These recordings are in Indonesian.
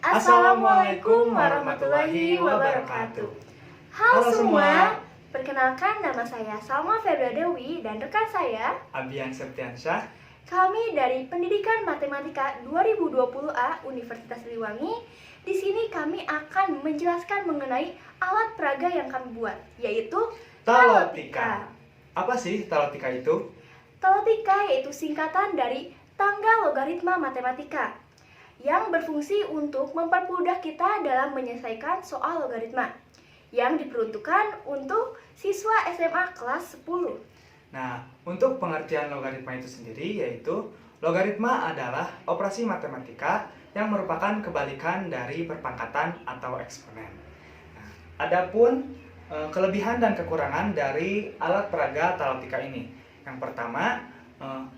Assalamualaikum warahmatullahi wabarakatuh. Halo semua, perkenalkan nama saya Salma Febra Dewi dan rekan saya Abian Septiansyah. Kami dari Pendidikan Matematika 2020A Universitas Siliwangi. Di sini kami akan menjelaskan mengenai alat peraga yang kami buat, yaitu Talotika. Apa sih talotika itu? Talotika yaitu singkatan dari tangga logaritma matematika yang berfungsi untuk mempermudah kita dalam menyelesaikan soal logaritma yang diperuntukkan untuk siswa SMA kelas 10. Nah, untuk pengertian logaritma itu sendiri yaitu logaritma adalah operasi matematika yang merupakan kebalikan dari perpangkatan atau eksponen. Nah, adapun kelebihan dan kekurangan dari alat peraga talotika ini. Yang pertama,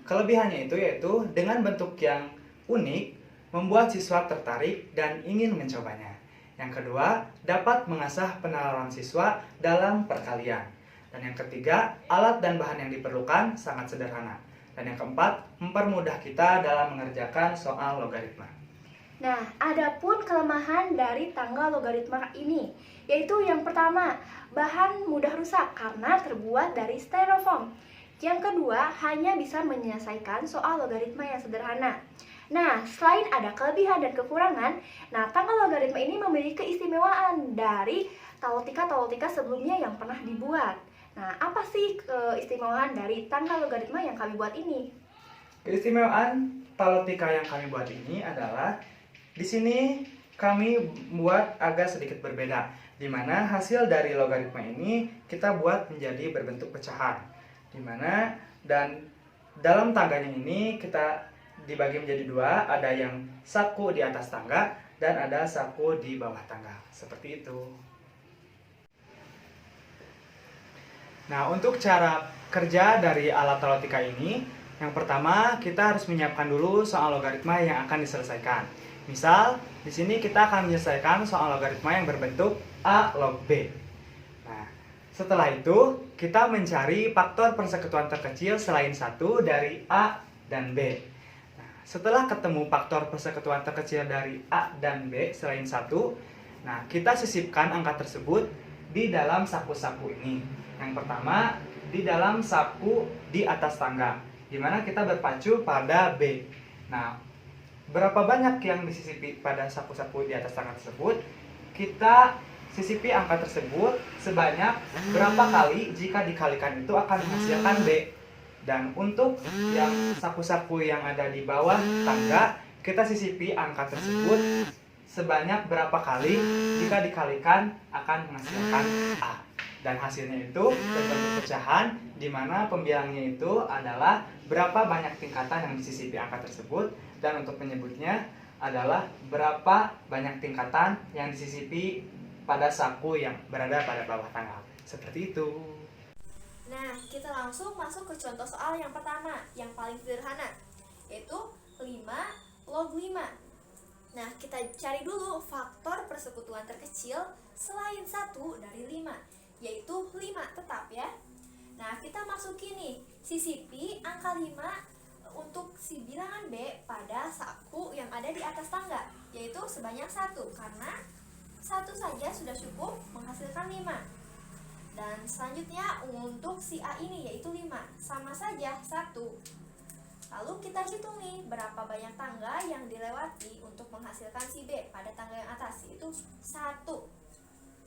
kelebihannya itu yaitu dengan bentuk yang unik membuat siswa tertarik dan ingin mencobanya. Yang kedua, dapat mengasah penalaran siswa dalam perkalian. Dan yang ketiga, alat dan bahan yang diperlukan sangat sederhana. Dan yang keempat, mempermudah kita dalam mengerjakan soal logaritma. Nah, adapun kelemahan dari tangga logaritma ini, yaitu yang pertama, bahan mudah rusak karena terbuat dari styrofoam. Yang kedua, hanya bisa menyelesaikan soal logaritma yang sederhana. Nah, selain ada kelebihan dan kekurangan, tangga logaritma ini memiliki keistimewaan dari talotika-talotika sebelumnya yang pernah dibuat. Nah, apa sih keistimewaan dari tangga logaritma yang kami buat ini? Keistimewaan talotika yang kami buat ini adalah di sini kami buat agak sedikit berbeda, di mana hasil dari logaritma ini kita buat menjadi berbentuk pecahan, di mana dan dalam tangganya ini kita dibagi menjadi dua, ada yang saku di atas tangga dan ada saku di bawah tangga, seperti itu. Nah, untuk cara kerja dari alat talotika ini, yang pertama kita harus menyiapkan dulu soal logaritma yang akan diselesaikan. Misal, di sini kita akan menyelesaikan soal logaritma yang berbentuk A log B. Nah, setelah itu kita mencari faktor persekutuan terkecil selain 1 dari A dan B. Setelah ketemu faktor persekutuan terkecil dari A dan B selain 1, nah kita sisipkan angka tersebut di dalam saku-saku ini. Yang pertama, di dalam saku di atas tangga, di mana kita berpacu pada B. Nah, berapa banyak yang disisipi pada saku-saku di atas tangga tersebut? Kita sisipi angka tersebut sebanyak berapa kali jika dikalikan itu akan menghasilkan B. Dan untuk yang saku-saku yang ada di bawah tangga, kita sisipi angka tersebut sebanyak berapa kali jika dikalikan akan menghasilkan A. Dan hasilnya itu berbentuk pecahan, di mana pembilangnya itu adalah berapa banyak tingkatan yang disisipi angka tersebut, dan untuk menyebutnya adalah berapa banyak tingkatan yang disisipi pada saku yang berada pada bawah tangga. Seperti itu. Nah, kita langsung masuk ke contoh soal yang pertama, yang paling sederhana, yaitu 5 log 5. Nah, kita cari dulu faktor persekutuan terkecil selain 1 dari 5, yaitu 5 tetap ya. Nah, kita masukin nih, sisipi angka 5 untuk si bilangan B pada saku yang ada di atas tangga, yaitu sebanyak 1, karena 1 saja sudah cukup menghasilkan 5. Dan selanjutnya untuk si A ini yaitu 5, sama saja 1. Lalu kita hitung nih berapa banyak tangga yang dilewati untuk menghasilkan si B pada tangga yang atas, yaitu 1.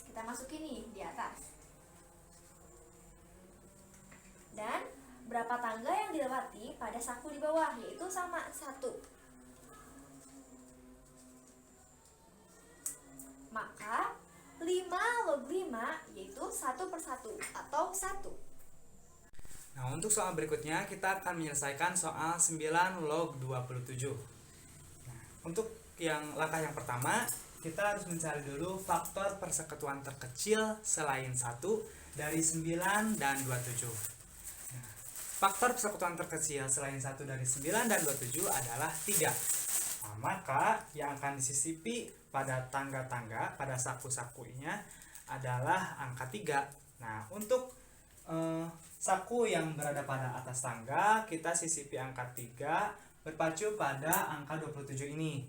Kita masukin nih di atas. Dan berapa tangga yang dilewati pada saku di bawah, yaitu sama 1. Maka 5 log 5 yaitu 1/1 atau 1. Nah, untuk soal berikutnya kita akan menyelesaikan soal 9 log 27. Nah, untuk langkah yang pertama, kita harus mencari dulu faktor persekutuan terkecil selain 1 dari 9 dan 27. Nah, faktor persekutuan terkecil selain 1 dari 9 dan 27 adalah 3. Nah, maka yang akan disisipi pada tangga-tangga, pada saku-sakunya adalah angka 3. Nah, untuk saku yang berada pada atas tangga, kita sisipi angka 3 berpacu pada angka 27 ini.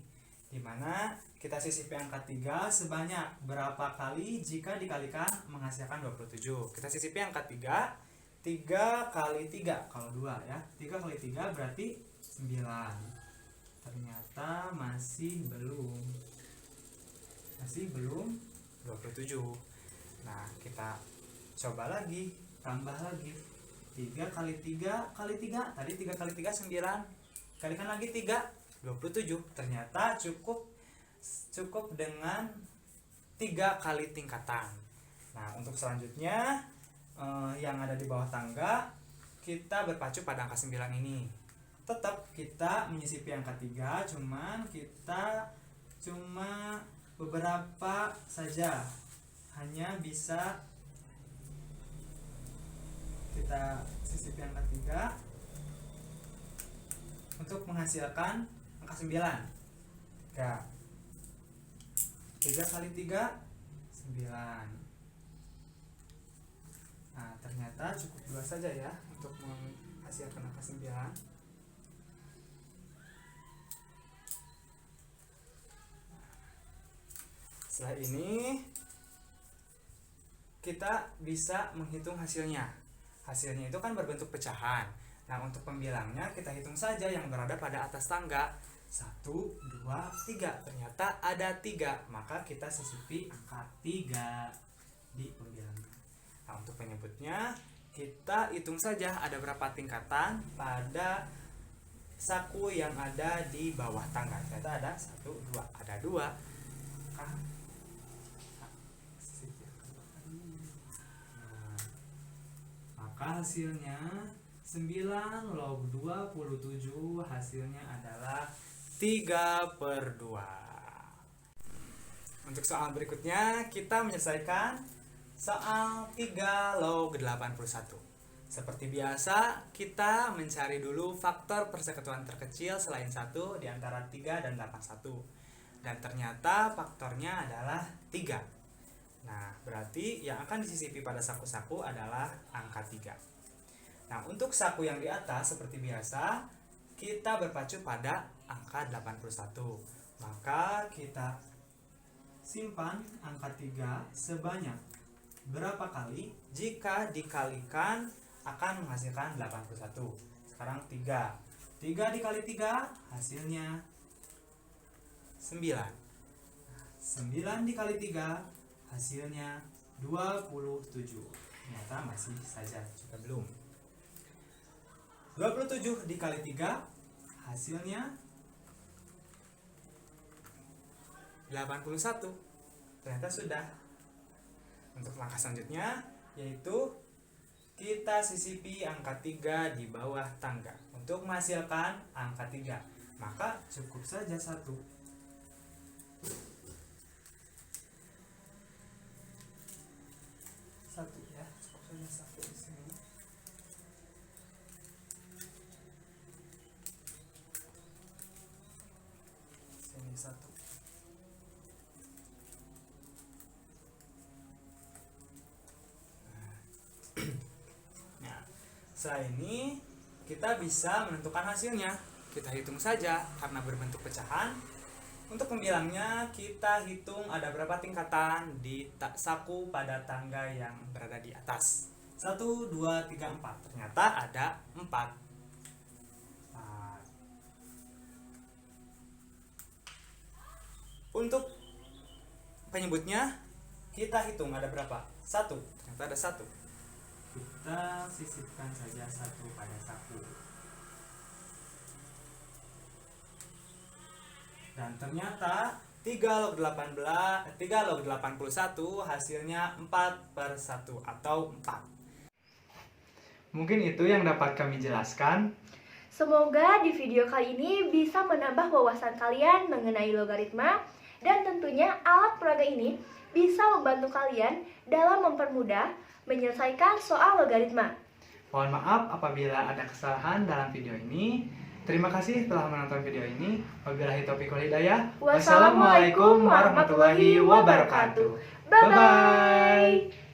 Dimana kita sisipi angka 3 sebanyak berapa kali jika dikalikan menghasilkan 27. Kita sisipi angka 3, 3 kali 3, kalau 2 ya, 3 kali 3 berarti 9. Ternyata masih belum 27. Nah, kita coba lagi, tambah lagi. 3 kali 3 kali 3, tadi 3 kali 3 9. Kalikan lagi 3, 27. Ternyata cukup dengan 3 kali tingkatan. Nah, untuk selanjutnya yang ada di bawah tangga, kita berpacu pada angka 9 ini. Tetap kita menyisipi angka 3, cuman kita cuma beberapa saja, hanya bisa kita sisipi angka 3 untuk menghasilkan angka 9. 3 kali 3 9. Nah, ternyata cukup 2 saja ya untuk menghasilkan angka 9. Setelah ini kita bisa menghitung hasilnya. Hasilnya itu kan berbentuk pecahan. Nah, untuk pembilangnya kita hitung saja yang berada pada atas tangga. 1, 2, 3. Ternyata ada 3, maka kita sisipi angka 3 di pembilangnya. Nah, untuk penyebutnya kita hitung saja ada berapa tingkatan pada saku yang ada di bawah tangga. Ternyata ada 1, 2, ada 2. Maka hasilnya 9 log 27 hasilnya adalah 3/2. Untuk soal berikutnya kita menyelesaikan soal 3 log 81. Seperti biasa kita mencari dulu faktor persekutuan terkecil selain 1 di antara 3 dan 81. Dan ternyata faktornya adalah 3. Nah, berarti yang akan disisipi pada saku-saku adalah angka 3. Nah, untuk saku yang di atas seperti biasa, kita berpacu pada angka 81. Maka kita simpan angka 3 sebanyak berapa kali jika dikalikan akan menghasilkan 81. Sekarang 3. 3 dikali 3 hasilnya 9. 9 dikali 3 hasilnya 27. Ternyata masih saja juga belum. 27 dikali 3 hasilnya 81. Ternyata sudah. Untuk langkah selanjutnya yaitu kita sisipi angka 3 di bawah tangga. Untuk menghasilkan angka 3, maka cukup saja 1. Satu ya, cukup saja 1 di sini. Sini 1. Nah, setelah ini kita bisa menentukan hasilnya. Kita hitung saja karena berbentuk pecahan. Untuk pembilangnya kita hitung ada berapa tingkatan di saku pada tangga yang berada di atas. 1, 2, 3, 4. Ternyata ada 4. Untuk penyebutnya kita hitung ada berapa? 1. Ternyata ada 1. Kita sisipkan saja 1 pada saku. Dan ternyata 3 log 81 hasilnya 4/1 atau 4. Mungkin itu yang dapat kami jelaskan. Semoga di video kali ini bisa menambah wawasan kalian mengenai logaritma, dan tentunya alat peraga ini bisa membantu kalian dalam mempermudah menyelesaikan soal logaritma. Mohon maaf apabila ada kesalahan dalam video ini. Terima kasih telah menonton video ini. Wabillahi taufiq wal hidayah. Wassalamualaikum warahmatullahi wabarakatuh. Bye-bye.